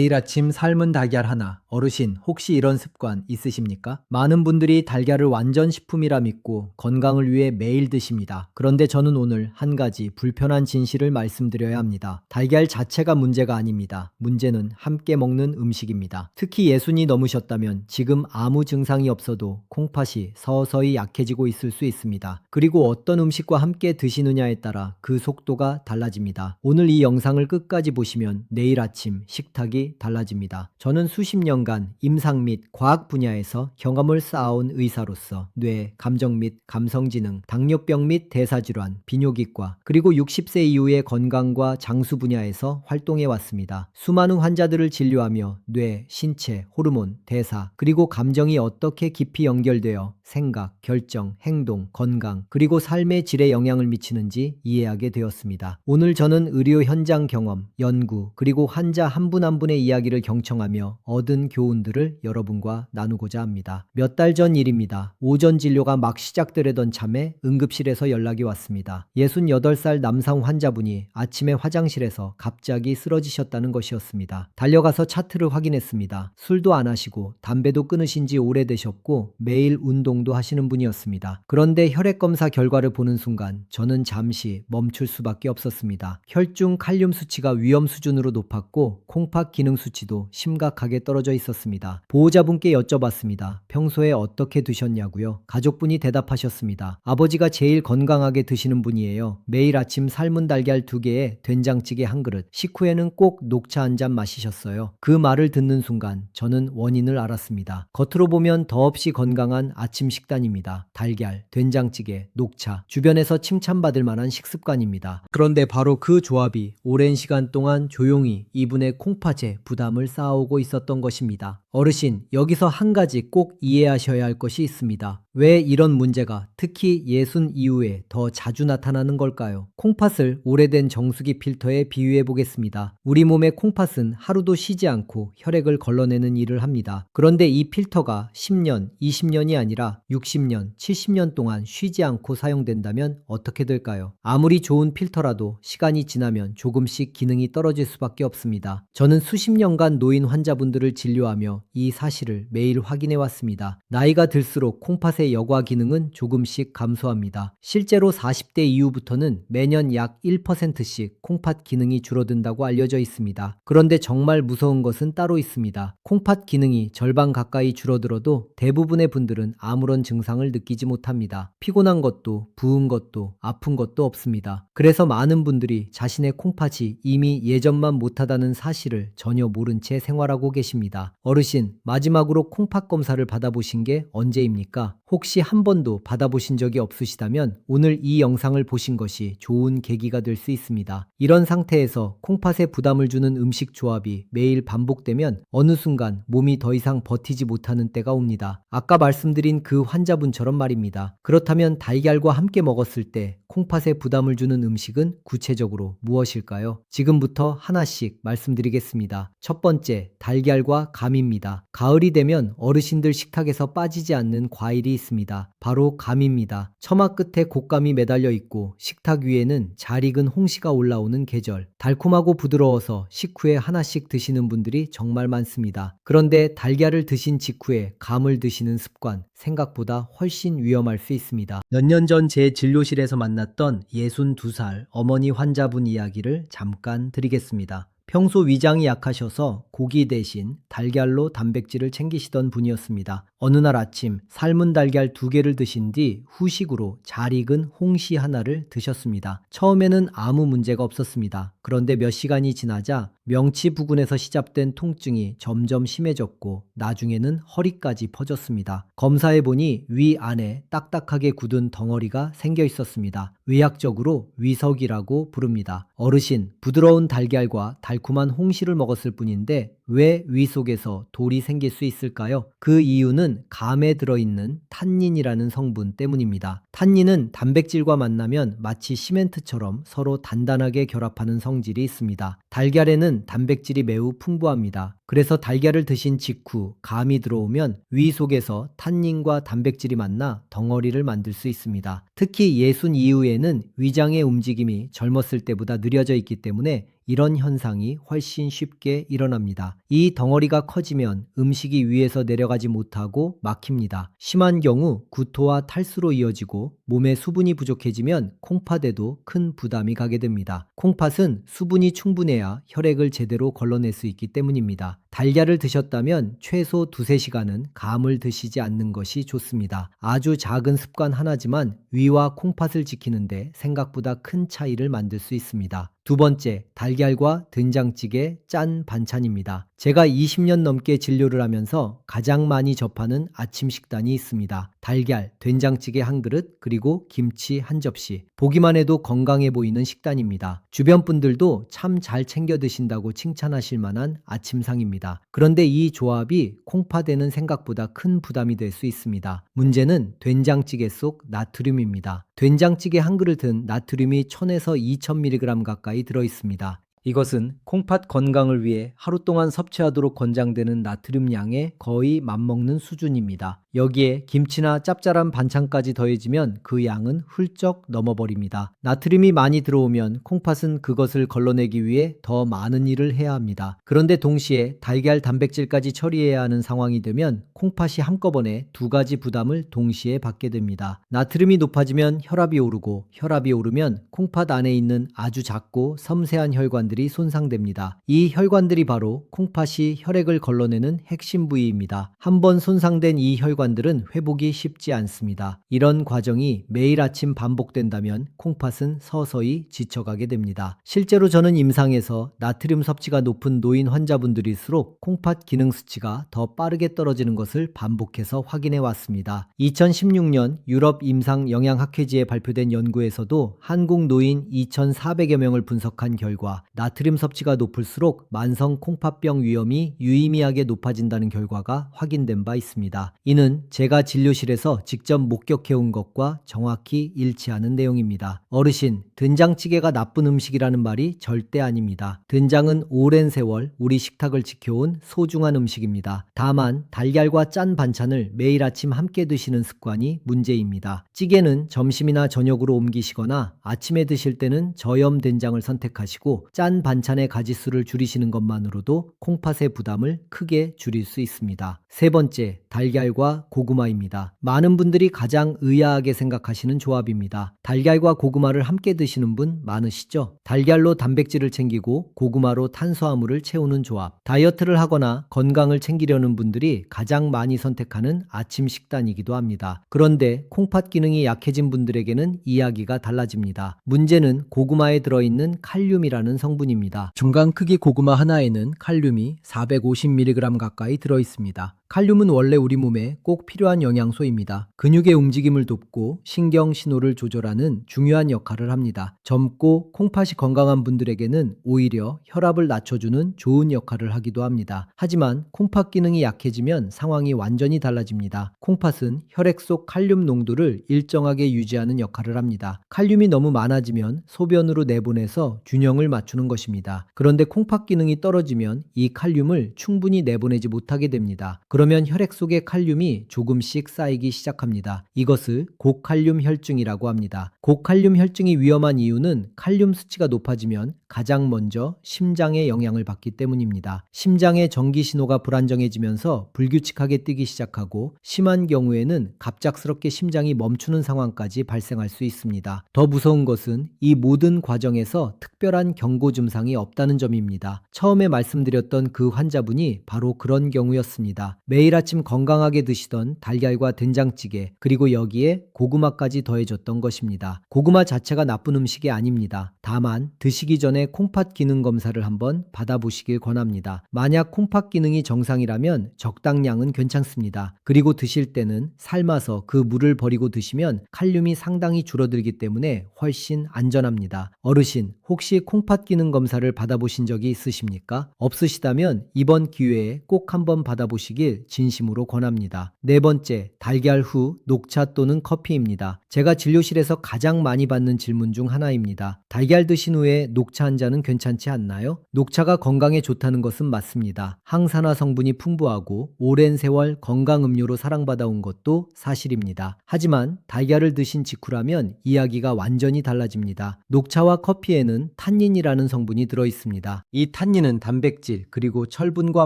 매일 아침 삶은 달걀 하나. 어르신, 혹시 이런 습관 있으십니까? 많은 분들이 달걀을 완전 식품이라 믿고 건강을 위해 매일 드십니다. 그런데 저는 오늘 한 가지 불편한 진실을 말씀드려야 합니다. 달걀 자체가 문제가 아닙니다. 문제는 함께 먹는 음식입니다. 특히 60이 넘으셨다면 지금 아무 증상이 없어도 콩팥이 서서히 약해지고 있을 수 있습니다. 그리고 어떤 음식과 함께 드시느냐에 따라 그 속도가 달라집니다. 오늘 이 영상을 끝까지 보시면 내일 아침 식탁이 달라집니다. 저는 수십 년간 임상 및 과학 분야에서 경험을 쌓아온 의사로서 뇌, 감정 및 감성지능, 당뇨병 및 대사질환, 비뇨기과, 그리고 60세 이후의 건강과 장수 분야에서 활동해 왔습니다. 수많은 환자들을 진료하며 뇌, 신체, 호르몬, 대사, 그리고 감정이 어떻게 깊이 연결되어 생각, 결정, 행동, 건강, 그리고 삶의 질에 영향을 미치는지 이해하게 되었습니다. 오늘 저는 의료 현장 경험, 연구, 그리고 환자 한 분 한 분의 이야기를 경청하며 얻은 교훈들을 여러분과 나누고자 합니다. 몇 달 전 일입니다. 오전 진료가 막 시작되려던 참에 응급실에서 연락이 왔습니다. 68살 남성 환자분이 아침에 화장실에서 갑자기 쓰러지셨다는 것이었습니다. 달려가서 차트를 확인했습니다. 술도 안 하시고 담배도 끊으신 지 오래되셨고 매일 운동도 하시는 분이었습니다. 그런데 혈액검사 결과를 보는 순간 저는 잠시 멈출 수밖에 없었습니다. 혈중 칼륨 수치가 위험 수준으로 높았고 콩팥 기능 수치도 심각하게 떨어져 있었습니다. 보호자분께 여쭤봤습니다. 평소에 어떻게 드셨냐고요? 가족분이 대답하셨습니다. 아버지가 제일 건강하게 드시는 분이에요. 매일 아침 삶은 달걀 2개에 된장찌개 1그릇, 식후에는 꼭 녹차 한 잔 마시셨어요. 그 말을 듣는 순간 저는 원인을 알았습니다. 겉으로 보면 더없이 건강한 아침 식단입니다. 달걀, 된장찌개, 녹차, 주변에서 칭찬받을 만한 식습관입니다. 그런데 바로 그 조합이 오랜 시간 동안 조용히 이분의 콩팥에 부담을 쌓아오고 있었던 것입니다. 어르신, 여기서 한 가지 꼭 이해하셔야 할 것이 있습니다. 왜 이런 문제가 특히 60 이후에 더 자주 나타나는 걸까요? 콩팥을 오래된 정수기 필터에 비유해 보겠습니다. 우리 몸의 콩팥은 하루도 쉬지 않고 혈액을 걸러내는 일을 합니다. 그런데 이 필터가 10년, 20년이 아니라 60년, 70년 동안 쉬지 않고 사용된다면 어떻게 될까요? 아무리 좋은 필터라도 시간이 지나면 조금씩 기능이 떨어질 수밖에 없습니다. 저는 수십 년간 노인 환자분들을 진료하며 이 사실을 매일 확인해 왔습니다. 나이가 들수록 콩팥의 여과 기능은 조금씩 감소합니다. 실제로 40대 이후부터는 매년 약 1%씩 콩팥 기능이 줄어든다고 알려져 있습니다. 그런데 정말 무서운 것은 따로 있습니다. 콩팥 기능이 절반 가까이 줄어들어도 대부분의 분들은 아무런 증상을 느끼지 못합니다. 피곤한 것도, 부은 것도, 아픈 것도 없습니다. 그래서 많은 분들이 자신의 콩팥이 이미 예전만 못하다는 사실을 전혀 모른 채 생활하고 계십니다. 어르신, 마지막으로 콩팥 검사를 받아보신 게 언제입니까? 혹시 한 번도 받아보신 적이 없으시다면 오늘 이 영상을 보신 것이 좋은 계기가 될 수 있습니다. 이런 상태에서 콩팥에 부담을 주는 음식 조합이 매일 반복되면 어느 순간 몸이 더 이상 버티지 못하는 때가 옵니다. 아까 말씀드린 그 환자분처럼 말입니다. 그렇다면 달걀과 함께 먹었을 때 콩팥에 부담을 주는 음식은 구체적으로 무엇일까요? 지금부터 하나씩 말씀드리겠습니다. 첫 번째, 달걀과 감입니다. 가을이 되면 어르신들 식탁에서 빠지지 않는 과일이 있습니다. 바로 감입니다. 처마 끝에 곶감이 매달려 있고 식탁 위에는 잘 익은 홍시가 올라오는 계절. 달콤하고 부드러워서 식후에 하나씩 드시는 분들이 정말 많습니다. 그런데 달걀을 드신 직후에 감을 드시는 습관, 생각보다 훨씬 위험할 수 있습니다. 몇 년 전 제 진료실에서 만났던 62살 어머니 환자분 이야기를 잠깐 드리겠습니다. 평소 위장이 약하셔서 고기 대신 달걀로 단백질을 챙기시던 분이었습니다. 어느 날 아침 삶은 달걀 2개를 드신 뒤 후식으로 잘 익은 홍시 하나를 드셨습니다. 처음에는 아무 문제가 없었습니다. 그런데 몇 시간이 지나자 명치 부근에서 시작된 통증이 점점 심해졌고 나중에는 허리까지 퍼졌습니다. 검사해보니 위 안에 딱딱하게 굳은 덩어리가 생겨 있었습니다. 의학적으로 위석이라고 부릅니다. 어르신, 부드러운 달걀과 달콤한 홍시를 먹었을 뿐인데 왜 위 속에서 돌이 생길 수 있을까요? 그 이유는 감에 들어있는 탄닌이라는 성분 때문입니다. 탄닌은 단백질과 만나면 마치 시멘트처럼 서로 단단하게 결합하는 성질이 있습니다. 달걀에는 단백질이 매우 풍부합니다. 그래서 달걀을 드신 직후 감이 들어오면 위 속에서 탄닌과 단백질이 만나 덩어리를 만들 수 있습니다. 특히 60 이후에는 위장의 움직임이 젊었을 때보다 느려져 있기 때문에 이런 현상이 훨씬 쉽게 일어납니다. 이 덩어리가 커지면 음식이 위에서 내려가지 못하고 막힙니다. 심한 경우 구토와 탈수로 이어지고 몸에 수분이 부족해지면 콩팥에도 큰 부담이 가게 됩니다. 콩팥은 수분이 충분해야 혈액을 제대로 걸러낼 수 있기 때문입니다. 달걀을 드셨다면 최소 2~3시간은 감을 드시지 않는 것이 좋습니다. 아주 작은 습관 하나지만 위와 콩팥을 지키는데 생각보다 큰 차이를 만들 수 있습니다. 두 번째, 달걀과 된장찌개 짠 반찬입니다. 제가 20년 넘게 진료를 하면서 가장 많이 접하는 아침 식단이 있습니다. 달걀, 된장찌개 한 그릇, 그리고 김치 한 접시. 보기만 해도 건강해 보이는 식단입니다. 주변 분들도 참 잘 챙겨 드신다고 칭찬하실 만한 아침상입니다. 그런데 이 조합이 콩팥에는 생각보다 큰 부담이 될 수 있습니다. 문제는 된장찌개 속 나트륨입니다. 된장찌개 한 그릇은 나트륨이 1000에서 2000mg 가까이 들어 있습니다. 이것은 콩팥 건강을 위해 하루 동안 섭취하도록 권장되는 나트륨 양에 거의 맞먹는 수준입니다. 여기에 김치나 짭짤한 반찬까지 더해지면 그 양은 훌쩍 넘어버립니다. 나트륨이 많이 들어오면 콩팥은 그것을 걸러내기 위해 더 많은 일을 해야 합니다. 그런데 동시에 달걀 단백질까지 처리해야 하는 상황이 되면 콩팥이 한꺼번에 두 가지 부담을 동시에 받게 됩니다. 나트륨이 높아지면 혈압이 오르고, 혈압이 오르면 콩팥 안에 있는 아주 작고 섬세한 혈관들이 손상됩니다. 이 혈관들이 바로 콩팥이 혈액을 걸러내는 핵심 부위입니다. 한번 손상된 이 혈관들은 회복이 쉽지 않습니다. 이런 과정이 매일 아침 반복된다면 콩팥은 서서히 지쳐가게 됩니다. 실제로 저는 임상에서 나트륨 섭취가 높은 노인 환자분들일수록 콩팥 기능 수치가 더 빠르게 떨어지는 것을 반복해서 확인해 왔습니다. 2016년 유럽 임상 영양학회지에 발표된 연구에서도 한국 노인 2,400여 명을 분석한 결과 나트륨 섭취가 높을수록 만성 콩팥병 위험이 유의미하게 높아진다는 결과가 확인된 바 있습니다. 이는 제가 진료실에서 직접 목격해온 것과 정확히 일치하는 내용입니다. 어르신, 된장찌개가 나쁜 음식이라는 말이 절대 아닙니다. 된장은 오랜 세월 우리 식탁을 지켜온 소중한 음식입니다. 다만 달걀과 짠 반찬을 매일 아침 함께 드시는 습관이 문제입니다. 찌개는 점심이나 저녁으로 옮기시거나 아침에 드실 때는 저염 된장을 선택하시고 짠 반찬의 가짓수를 줄이시는 것만으로도 콩팥의 부담을 크게 줄일 수 있습니다. 세 번째, 달걀과 고구마입니다. 많은 분들이 가장 의아하게 생각하시는 조합입니다. 달걀과 고구마를 함께 드시는 분 많으시죠? 달걀로 단백질을 챙기고 고구마로 탄수화물을 채우는 조합. 다이어트를 하거나 건강을 챙기려는 분들이 가장 많이 선택하는 아침 식단이기도 합니다. 그런데 콩팥 기능이 약해진 분들에게는 이야기가 달라집니다. 문제는 고구마에 들어있는 칼륨이라는 성분입니다. 중간 크기 고구마 하나에는 칼륨이 450mg 가까이 들어있습니다. 칼륨은 원래 우리 몸에 꼭 필요한 영양소입니다. 근육의 움직임을 돕고 신경 신호를 조절하는 중요한 역할을 합니다. 젊고 콩팥이 건강한 분들에게는 오히려 혈압을 낮춰주는 좋은 역할을 하기도 합니다. 하지만 콩팥 기능이 약해지면 상황이 완전히 달라집니다. 콩팥은 혈액 속 칼륨 농도를 일정하게 유지하는 역할을 합니다. 칼륨이 너무 많아지면 소변으로 내보내서 균형을 맞추는 것입니다. 그런데 콩팥 기능이 떨어지면 이 칼륨을 충분히 내보내지 못하게 됩니다. 그러면 혈액 속의 칼륨이 조금씩 쌓이기 시작합니다. 이것을 고칼륨 혈증이라고 합니다. 고칼륨 혈증이 위험한 이유는 칼륨 수치가 높아지면 가장 먼저 심장에 영향을 받기 때문입니다. 심장의 전기 신호가 불안정해지면서 불규칙하게 뛰기 시작하고 심한 경우에는 갑작스럽게 심장이 멈추는 상황까지 발생할 수 있습니다. 더 무서운 것은 이 모든 과정에서 특별한 경고 증상이 없다는 점입니다. 처음에 말씀드렸던 그 환자분이 바로 그런 경우였습니다. 매일 아침 건강하게 드시던 달걀과 된장찌개, 그리고 여기에 고구마까지 더해졌던 것입니다. 고구마 자체가 나쁜 음식이 아닙니다. 다만 드시기 전에 콩팥 기능 검사를 한번 받아보시길 권합니다. 만약 콩팥 기능이 정상이라면 적당량은 괜찮습니다. 그리고 드실 때는 삶아서 그 물을 버리고 드시면 칼륨이 상당히 줄어들기 때문에 훨씬 안전합니다. 어르신, 혹시 콩팥 기능 검사를 받아보신 적이 있으십니까? 없으시다면 이번 기회에 꼭 한번 받아보시길 단백질 진심으로 권합니다. 네 번째, 달걀 후 녹차 또는 커피입니다. 제가 진료실에서 가장 많이 받는 질문 중 하나입니다. 달걀 드신 후에 녹차 한 잔은 괜찮지 않나요? 녹차가 건강에 좋다는 것은 맞습니다. 항산화 성분이 풍부하고 오랜 세월 건강 음료로 사랑받아온 것도 사실입니다. 하지만 달걀을 드신 직후라면 이야기가 완전히 달라집니다. 녹차와 커피에는 탄닌이라는 성분이 들어있습니다. 이 탄닌은 단백질 그리고 철분과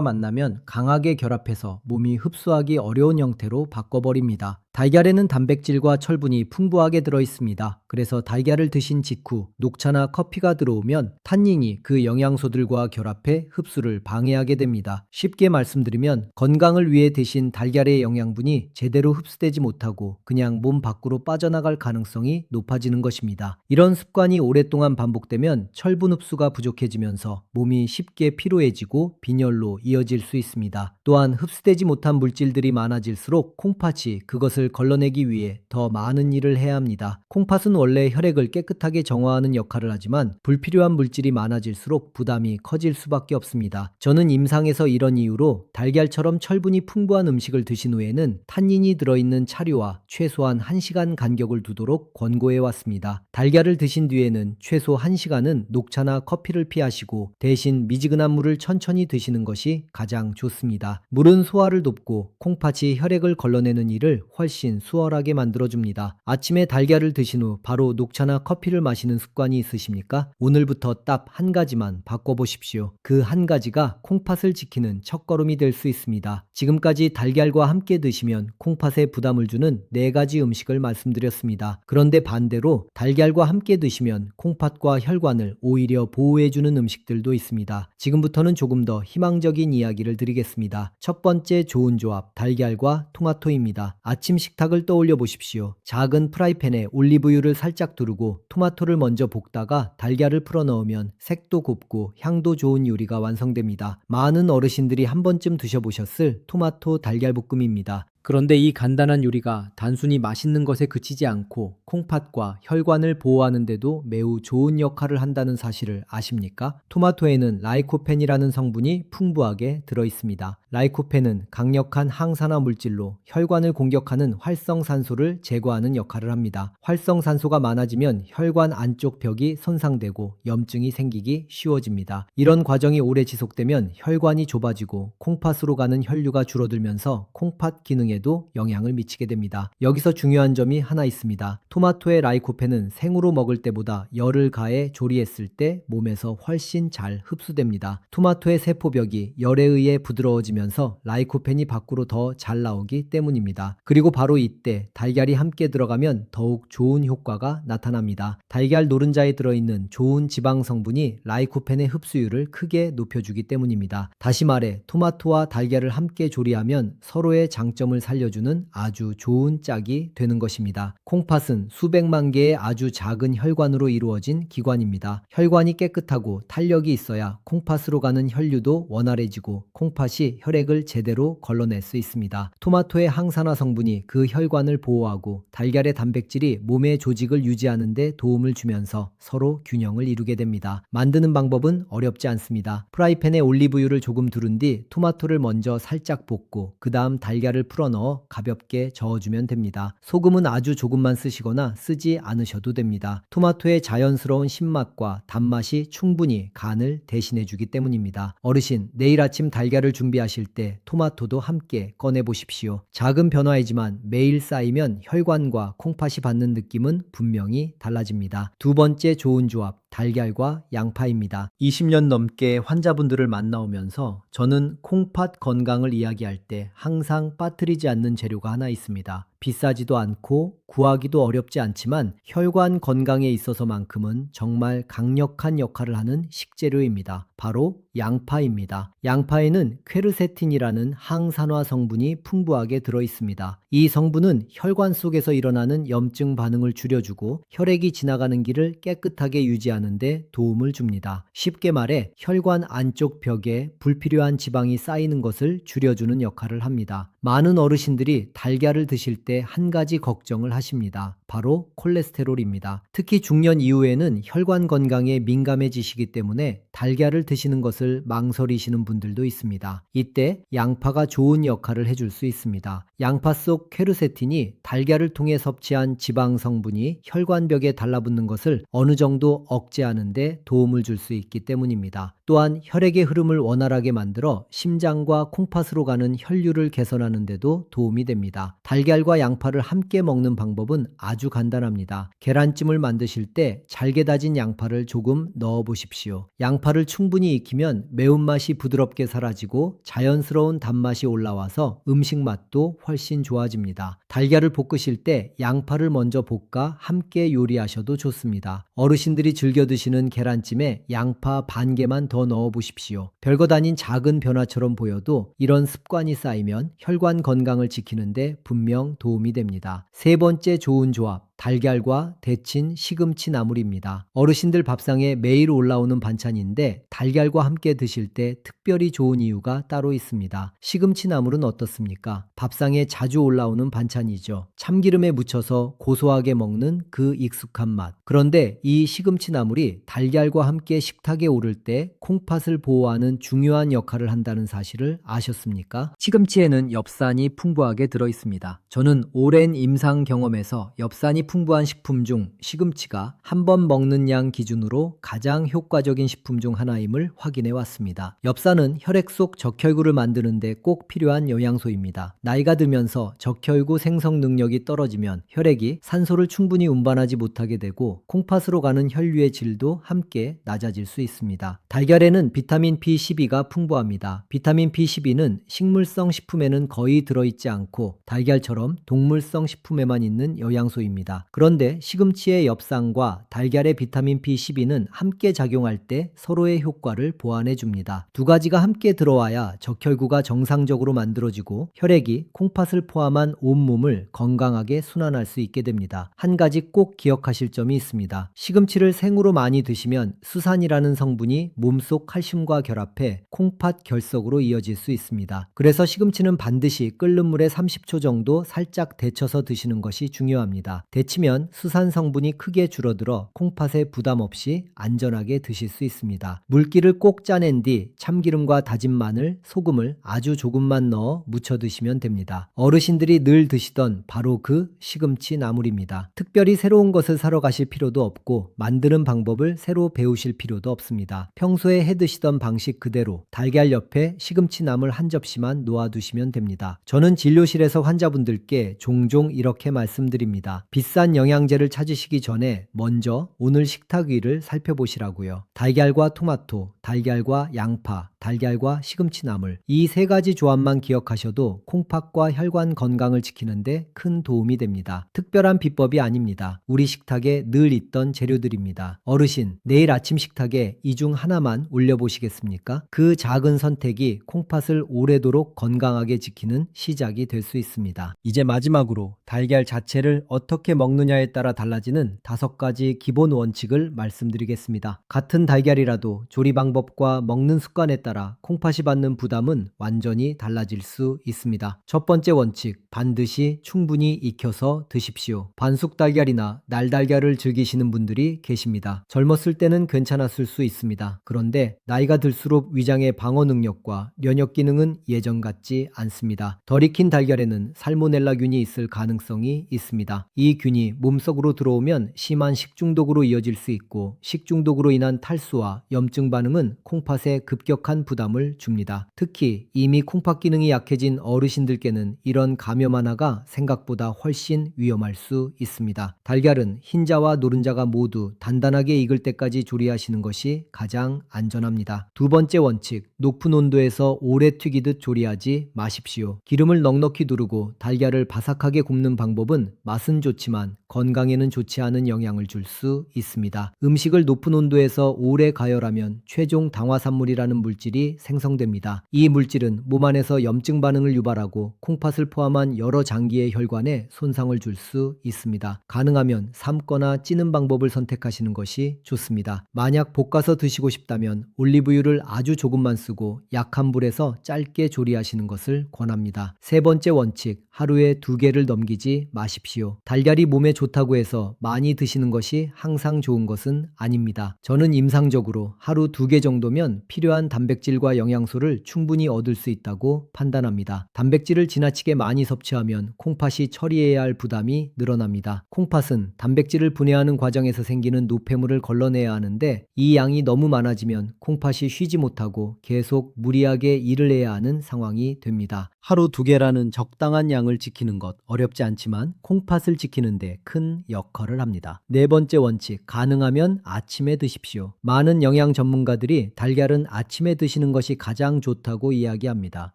만나면 강하게 결합해서 몸이 흡수하기 어려운 형태로 바꿔버립니다. 달걀에는 단백질과 철분이 풍부하게 들어있습니다. 그래서 달걀을 드신 직후 녹차나 커피가 들어오면 탄닌이 그 영양소들과 결합해 흡수를 방해하게 됩니다. 쉽게 말씀드리면 건강을 위해 대신 달걀의 영양분이 제대로 흡수되지 못하고 그냥 몸 밖으로 빠져나갈 가능성이 높아지는 것입니다. 이런 습관이 오랫동안 반복되면 철분 흡수가 부족해지면서 몸이 쉽게 피로해지고 빈혈로 이어질 수 있습니다. 또한 흡수되지 못한 물질들이 많아질수록 콩팥이 그것을 걸러내기 위해 더 많은 일을 해야 합니다. 콩팥은 원래 혈액을 깨끗하게 정화하는 역할을 하지만 불필요한 물질이 많아질수록 부담이 커질 수밖에 없습니다. 저는 임상에서 이런 이유로 달걀처럼 철분이 풍부한 음식을 드신 후에는 탄닌이 들어있는 차류와 최소한 1시간 간격을 두도록 권고해 왔습니다. 달걀을 드신 뒤에는 최소 1시간은 녹차나 커피를 피하시고 대신 미지근한 물을 천천히 드시는 것이 가장 좋습니다. 물은 소화를 돕고 콩팥이 혈액을 걸러내는 일을 훨씬 수월하게 만들어줍니다. 아침에 달걀을 드신 후 바로 녹차나 커피를 마시는 습관이 있으십니까? 오늘부터 딱 한 가지만 바꿔보십시오. 그 한 가지가 콩팥을 지키는 첫걸음이 될 수 있습니다. 지금까지 달걀과 함께 드시면 콩팥에 부담을 주는 4가지 음식을 말씀드렸습니다. 그런데 반대로 달걀과 함께 드시면 콩팥과 혈관을 오히려 보호해주는 음식들도 있습니다. 지금부터는 조금 더 희망적인 이야기를 드리겠습니다. 첫 번째 좋은 조합, 달걀과 토마토입니다. 아침 식탁을 떠올려 보십시오. 작은 프라이팬에 올리브유를 살짝 두르고 토마토를 먼저 볶다가 달걀을 풀어 넣으면 색도 곱고 향도 좋은 요리가 완성됩니다. 많은 어르신들이 한 번쯤 드셔보셨을 토마토 달걀볶음입니다. 그런데 이 간단한 요리가 단순히 맛있는 것에 그치지 않고 콩팥과 혈관을 보호하는 데도 매우 좋은 역할을 한다는 사실을 아십니까? 토마토에는 라이코펜이라는 성분이 풍부하게 들어있습니다. 라이코펜은 강력한 항산화 물질로 혈관을 공격하는 활성산소를 제거하는 역할을 합니다. 활성산소가 많아지면 혈관 안쪽 벽이 손상되고 염증이 생기기 쉬워집니다. 이런 과정이 오래 지속되면 혈관이 좁아지고 콩팥으로 가는 혈류가 줄어들면서 콩팥 기능에 에도 영향을 미치게 됩니다. 여기서 중요한 점이 하나 있습니다. 토마토의 라이코펜은 생으로 먹을 때보다 열을 가해 조리했을 때 몸에서 훨씬 잘 흡수됩니다. 토마토의 세포벽이 열에 의해 부드러워지면서 라이코펜이 밖으로 더 잘 나오기 때문입니다. 그리고 바로 이때 달걀이 함께 들어가면 더욱 좋은 효과가 나타납니다. 달걀 노른자에 들어있는 좋은 지방 성분이 라이코펜의 흡수율을 크게 높여주기 때문입니다. 다시 말해 토마토와 달걀을 함께 조리하면 서로의 장점을 살려주는 아주 좋은 짝이 되는 것입니다. 콩팥은 수백만 개의 아주 작은 혈관으로 이루어진 기관입니다. 혈관이 깨끗하고 탄력이 있어야 콩팥으로 가는 혈류도 원활해지고 콩팥이 혈액을 제대로 걸러낼 수 있습니다. 토마토의 항산화 성분이 그 혈관을 보호하고 달걀의 단백질이 몸의 조직을 유지하는 데 도움을 주면서 서로 균형을 이루게 됩니다. 만드는 방법은 어렵지 않습니다. 프라이팬에 올리브유를 조금 두른 뒤 토마토를 먼저 살짝 볶고 그 다음 달걀을 풀어 넣어 가볍게 저어주면 됩니다. 소금은 아주 조금만 쓰시거나 쓰지 않으셔도 됩니다. 토마토의 자연스러운 신맛과 단맛이 충분히 간을 대신해주기 때문입니다. 어르신, 내일 아침 달걀을 준비하실 때 토마토도 함께 꺼내보십시오. 작은 변화이지만 매일 쌓이면 혈관과 콩팥이 받는 느낌은 분명히 달라집니다. 두 번째 좋은 조합, 달걀과 양파입니다. 20년 넘게 환자분들을 만나오면서 저는 콩팥 건강을 이야기할 때 항상 빠뜨리지 않는 재료가 하나 있습니다. 비싸지도 않고 구하기도 어렵지 않지만 혈관 건강에 있어서만큼은 정말 강력한 역할을 하는 식재료입니다. 바로 양파입니다. 양파에는 퀘르세틴이라는 항산화 성분이 풍부하게 들어있습니다. 이 성분은 혈관 속에서 일어나는 염증 반응을 줄여주고 혈액이 지나가는 길을 깨끗하게 유지하는 데 도움을 줍니다. 쉽게 말해 혈관 안쪽 벽에 불필요한 지방이 쌓이는 것을 줄여주는 역할을 합니다. 많은 어르신들이 달걀을 드실 때 때 한 가지 걱정을 하십니다. 바로 콜레스테롤입니다. 특히 중년 이후에는 혈관 건강에 민감해지시기 때문에 달걀을 드시는 것을 망설이시는 분들도 있습니다. 이때 양파가 좋은 역할을 해줄 수 있습니다. 양파 속 퀘르세틴이 달걀을 통해 섭취한 지방 성분이 혈관벽에 달라붙는 것을 어느 정도 억제하는 데 도움을 줄 수 있기 때문입니다. 또한 혈액의 흐름을 원활하게 만들어 심장과 콩팥으로 가는 혈류를 개선하는 데도 도움이 됩니다. 달걀과 양파를 함께 먹는 방법은 아주 간단합니다. 계란찜을 만드실 때 잘게 다진 양파를 조금 넣어 보십시오. 양파를 충분히 익히면 매운맛이 부드럽게 사라지고 자연스러운 단맛이 올라와서 음식 맛도 훨씬 좋아집니다. 달걀을 볶으실 때 양파를 먼저 볶아 함께 요리하셔도 좋습니다. 어르신들이 즐겨 드시는 계란찜에 양파 반 개만 더 넣어 보십시오. 별것 아닌 작은 변화처럼 보여도 이런 습관이 쌓이면 혈관 건강을 지키는데 분명 도움이 됩니다. 세 번째 좋은 조합. 달걀과 데친 시금치 나물입니다. 어르신들 밥상에 매일 올라오는 반찬인데 달걀과 함께 드실 때 특별히 좋은 이유가 따로 있습니다. 시금치 나물은 어떻습니까? 밥상에 자주 올라오는 반찬이죠. 참기름에 묻혀서 고소하게 먹는 그 익숙한 맛. 그런데 이 시금치 나물이 달걀과 함께 식탁에 오를 때 콩팥을 보호하는 중요한 역할을 한다는 사실을 아셨습니까? 시금치에는 엽산이 풍부하게 들어 있습니다. 저는 오랜 임상 경험에서 엽산이 풍부한 식품 중 시금치가 한 번 먹는 양 기준으로 가장 효과적인 식품 중 하나임을 확인해 왔습니다. 엽산은 혈액 속 적혈구를 만드는 데 꼭 필요한 영양소입니다. 나이가 들면서 적혈구 생성 능력이 떨어지면 혈액이 산소를 충분히 운반하지 못하게 되고 콩팥으로 가는 혈류의 질도 함께 낮아질 수 있습니다. 달걀에는 비타민 B12가 풍부합니다. 비타민 B12는 식물성 식품에는 거의 들어있지 않고 달걀처럼 동물성 식품에만 있는 영양소입니다. 그런데 시금치의 엽산과 달걀의 비타민 B12는 함께 작용할 때 서로의 효과를 보완해 줍니다. 두 가지가 함께 들어와야 적혈구가 정상적으로 만들어지고 혈액이 콩팥을 포함한 온몸을 건강하게 순환할 수 있게 됩니다. 한 가지 꼭 기억하실 점이 있습니다. 시금치를 생으로 많이 드시면 수산이라는 성분이 몸속 칼슘과 결합해 콩팥 결석으로 이어질 수 있습니다. 그래서 시금치는 반드시 끓는 물에 30초 정도 살짝 데쳐서 드시는 것이 중요합니다. 데치면 수산 성분이 크게 줄어들어 콩팥에 부담 없이 안전하게 드실 수 있습니다. 물기를 꼭 짜낸 뒤 참기름과 다진 마늘, 소금을 아주 조금만 넣어 무쳐 드시면 됩니다. 어르신들이 늘 드시던 바로 그 시금치 나물입니다. 특별히 새로운 것을 사러 가실 필요도 없고 만드는 방법을 새로 배우실 필요도 없습니다. 평소에 해 드시던 방식 그대로 달걀 옆에 시금치 나물 한 접시만 놓아두시면 됩니다. 저는 진료실에서 환자분들께 종종 이렇게 말씀드립니다. 비싼 영양제를 찾으시기 전에 먼저 오늘 식탁 위를 살펴보시라고요. 달걀과 토마토, 달걀과 양파, 달걀과 시금치 나물 이 세 가지 조합만 기억하셔도 콩팥과 혈관 건강을 지키는데 큰 도움이 됩니다. 특별한 비법이 아닙니다. 우리 식탁에 늘 있던 재료들입니다. 어르신, 내일 아침 식탁에 이 중 하나만 올려보시겠습니까? 그 작은 선택이 콩팥을 오래도록 건강하게 지키는 시작이 될 수 있습니다. 이제 마지막으로 달걀 자체를 어떻게 먹느냐에 따라 달라지는 5가지 기본 원칙을 말씀드리겠습니다. 같은 달걀이라도 조리 방법과 먹는 습관에 따라 콩팥이 받는 부담은 완전히 달라질 수 있습니다. 첫 번째 원칙, 반드시 충분히 익혀서 드십시오. 반숙 달걀이나 날달걀을 즐기시는 분들이 계십니다. 젊었을 때는 괜찮았을 수 있습니다. 그런데 나이가 들수록 위장의 방어 능력과 면역 기능은 예전 같지 않습니다. 덜 익힌 달걀에는 살모넬라균이 있을 가능성이 있습니다. 이 균이 몸속으로 들어오면 심한 식중독으로 이어질 수 있고 식중독으로 인한 탈수와 염증 반응은 콩팥에 급격한 부담을 줍니다. 특히 이미 콩팥 기능이 약해진 어르신들께는 이런 감염 하나가 생각보다 훨씬 위험할 수 있습니다. 달걀은 흰자와 노른자가 모두 단단하게 익을 때까지 조리하시는 것이 가장 안전합니다. 두 번째 원칙, 높은 온도에서 오래 튀기듯 조리하지 마십시오. 기름을 넉넉히 두르고 달걀을 바삭하게 굽는 방법은 맛은 좋지만 좋지만 건강에는 좋지 않은 영향을 줄 수 있습니다. 음식을 높은 온도에서 오래 가열하면 최종 당화산물이라는 물질이 생성됩니다. 이 물질은 몸 안에서 염증 반응을 유발하고 콩팥을 포함한 여러 장기의 혈관에 손상을 줄 수 있습니다. 가능하면 삶거나 찌는 방법을 선택하시는 것이 좋습니다. 만약 볶아서 드시고 싶다면 올리브유를 아주 조금만 쓰고 약한 불에서 짧게 조리하시는 것을 권합니다. 세 번째 원칙, 하루에 2개를 넘기지 마십시오. 달걀이 몸에 좋다고 해서 많이 드시는 것이 항상 좋은 것은 아닙니다. 저는 임상적으로 하루 2개 정도면 필요한 단백질과 영양소를 충분히 얻을 수 있다고 판단합니다. 단백질을 지나치게 많이 섭취하면 콩팥이 처리해야 할 부담이 늘어납니다. 콩팥은 단백질을 분해하는 과정에서 생기는 노폐물을 걸러내야 하는데 이 양이 너무 많아지면 콩팥이 쉬지 못하고 계속 무리하게 일을 해야 하는 상황이 됩니다. 하루 2개라는 적당한 양을 지키는 것 어렵지 않지만 콩팥을 지키는데 큰 역할을 합니다. 네 번째 원칙, 가능하면 아침에 드십시오. 많은 영양 전문가들이 달걀은 아침에 드시는 것이 가장 좋다고 이야기합니다.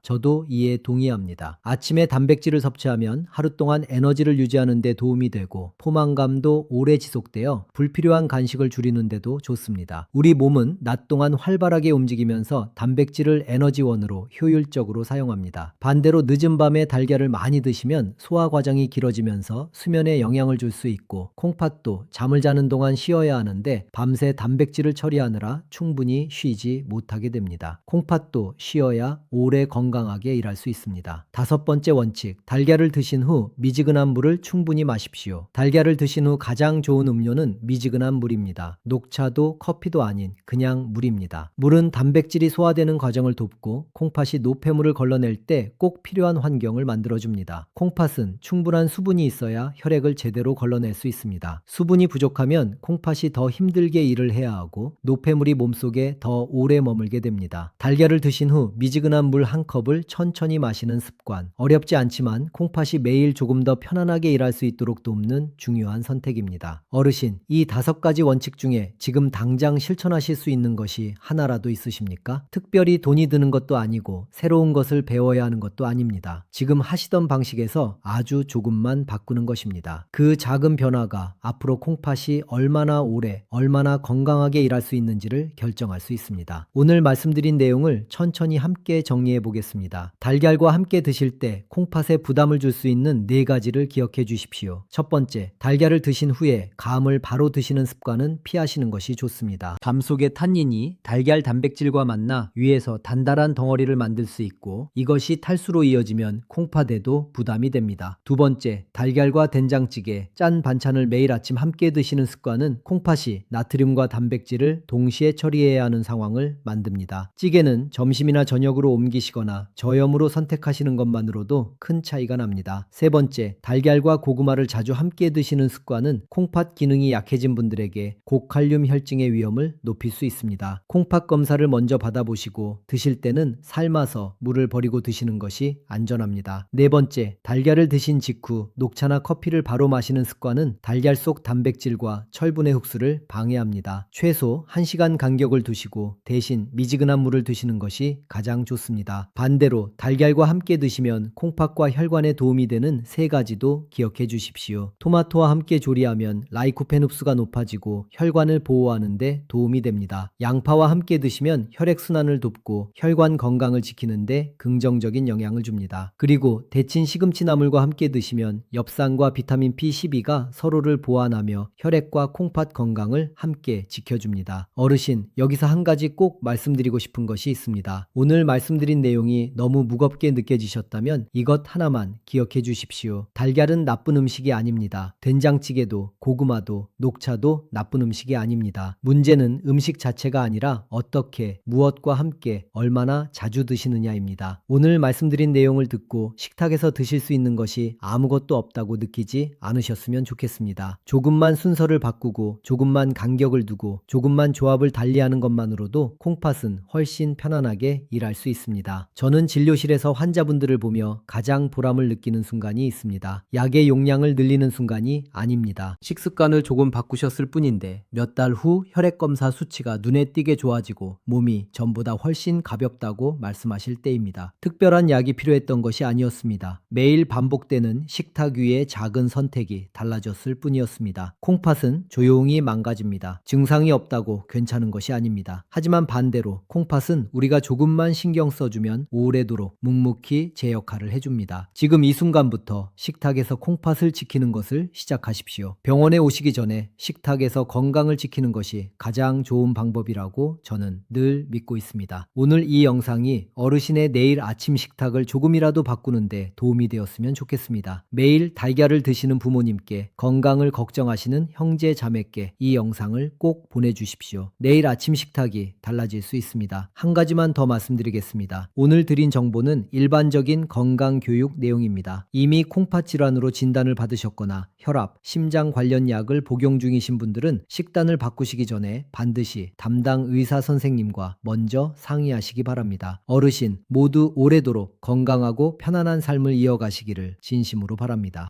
저도 이에 동의합니다. 아침에 단백질을 섭취하면 하루 동안 에너지를 유지하는 데 도움이 되고 포만감도 오래 지속되어 불필요한 간식을 줄이는 데도 좋습니다. 우리 몸은 낮 동안 활발하게 움직이면서 단백질을 에너지원으로 효율적으로 사용합니다. 반대로 늦은 밤에 달걀을 많이 드시면 소화 과정이 길어지면서 수면에 영향을 줄 수 있고 콩팥도 잠을 자는 동안 쉬어야 하는데 밤새 단백질을 처리하느라 충분히 쉬지 못하게 됩니다. 콩팥도 쉬어야 오래 건강하게 일할 수 있습니다. 다섯 번째 원칙, 달걀을 드신 후 미지근한 물을 충분히 마십시오. 달걀을 드신 후 가장 좋은 음료는 미지근한 물입니다. 녹차도 커피도 아닌 그냥 물입니다. 물은 단백질이 소화되는 과정을 돕고 콩팥이 노폐물을 걸러낼 때 꼭 필요한 환경을 만들어줍니다. 콩팥은 충분한 수분이 있어야 혈액을 제대로 걸러낼 수 있습니다. 수분이 부족하면 콩팥이 더 힘들게 일을 해야 하고 노폐물이 몸속에 더 오래 머물게 됩니다. 달걀을 드신 후 미지근한 물 1컵을 천천히 마시는 습관. 어렵지 않지만 콩팥이 매일 조금 더 편안하게 일할 수 있도록 돕는 중요한 선택입니다. 어르신, 이 5가지 원칙 중에 지금 당장 실천하실 수 있는 것이 하나라도 있으십니까? 특별히 돈이 드는 것도 아니고 새로운 것을 배워야 하는 것도 아닙니다. 지금 하시던 방식에서 아주 조금만 바꾸는 것입니다. 그 작은 변화가 앞으로 콩팥이 얼마나 오래, 얼마나 건강하게 일할 수 있는지를 결정할 수 있습니다. 오늘 말씀드린 내용을 천천히 함께 정리해 보겠습니다. 달걀과 함께 드실 때 콩팥에 부담을 줄 수 있는 4가지를 기억해 주십시오. 첫 번째, 달걀을 드신 후에 감을 바로 드시는 습관은 피하시는 것이 좋습니다. 감 속의 탄닌이 달걀 단백질과 만나 위에서 단단한 덩어리를 만들 수 있고 이것이 탈수로 이어지면 콩팥에도 부담이 됩니다. 두 번째, 달걀과 된장찌개, 짠 반찬을 매일 아침 함께 드시는 습관은 콩팥이 나트륨과 단백질을 동시에 처리해야 하는 상황을 만듭니다. 찌개는 점심이나 저녁으로 옮기시거나 저염으로 선택하시는 것만으로도 큰 차이가 납니다. 세 번째, 달걀과 고구마를 자주 함께 드시는 습관은 콩팥 기능이 약해진 분들에게 고칼륨 혈증의 위험을 높일 수 있습니다. 콩팥 검사를 먼저 받아보시고 드실 때는 삶아서 물을 버리고 드시는 것이 안전합니다. 네 번째, 달걀을 드신 직후 녹차나 커피를 바로 마시는 습관은 달걀 속 단백질과 철분의 흡수를 방해합니다. 최소 1시간 간격을 두시고 대신 미지근한 물을 드시는 것이 가장 좋습니다. 반대로 달걀과 함께 드시면 콩팥과 혈관에 도움이 되는 3가지도 기억해 주십시오. 토마토와 함께 조리하면 라이코펜 흡수가 높아지고 혈관을 보호하는 데 도움이 됩니다. 양파와 함께 드시면 혈액순환을 돕고 혈관 건강을 지키는 데 긍정적인 영향을 줍니다. 그리고 데친 시금치 나물과 함께 드시면 엽산과 비타민 B12가 서로를 보완하며 혈액과 콩팥 건강을 함께 지켜줍니다. 어르신, 여기서 한 가지 꼭 말씀드리고 싶은 것이 있습니다. 오늘 말씀드린 내용이 너무 무겁게 느껴지셨다면 이것 하나만 기억해 주십시오. 달걀은 나쁜 음식이 아닙니다. 된장찌개도 고구마도 녹차도 나쁜 음식이 아닙니다. 문제는 음식 자체가 아니라 어떻게, 무엇과 함께, 얼마나 자주 드시느냐입니다. 오늘 말씀드린 내용을 듣고 식탁에서 드실 수 있는 것이 아무것도 없다고 느끼지 않으셨으면 좋겠습니다. 조금만 순서를 바꾸고 조금만 간격을 두고 조금만 조합을 달리하는 것만으로도 콩팥은 훨씬 편안하게 일할 수 있습니다. 저는 진료실에서 환자분들을 보며 가장 보람을 느끼는 순간이 있습니다. 약의 용량을 늘리는 순간이 아닙니다. 식습관을 조금 바꾸셨을 뿐인데 몇 달 후 혈액검사 수치가 눈에 띄게 좋아지고 몸이 전보다 훨씬 가볍다고 말씀하실 때입니다. 특별한 약이 필요했던 것이 아니었습니다. 매일 반복되는 식탁 위의 작은 선택 선택이 달라졌을 뿐이었습니다. 콩팥은 조용히 망가집니다. 증상이 없다고 괜찮은 것이 아닙니다. 하지만 반대로 콩팥은 우리가 조금만 신경 써주면 오래도록 묵묵히 제 역할을 해줍니다. 지금 이 순간부터 식탁에서 콩팥을 지키는 것을 시작하십시오. 병원에 오시기 전에 식탁에서 건강을 지키는 것이 가장 좋은 방법이라고 저는 늘 믿고 있습니다. 오늘 이 영상이 어르신의 내일 아침 식탁을 조금이라도 바꾸는데 도움이 되었으면 좋겠습니다. 매일 달걀을 드시는 부모님께, 건강을 걱정하시는 형제 자매께 이 영상을 꼭 보내주십시오. 내일 아침 식탁이 달라질 수 있습니다. 한 가지만 더 말씀드리겠습니다. 오늘 드린 정보는 일반적인 건강 교육 내용입니다. 이미 콩팥 질환으로 진단을 받으셨거나 혈압, 심장 관련 약을 복용 중이신 분들은 식단을 바꾸시기 전에 반드시 담당 의사 선생님과 먼저 상의하시기 바랍니다. 어르신 모두 오래도록 건강하고 편안한 삶을 이어가시기를 진심으로 바랍니다.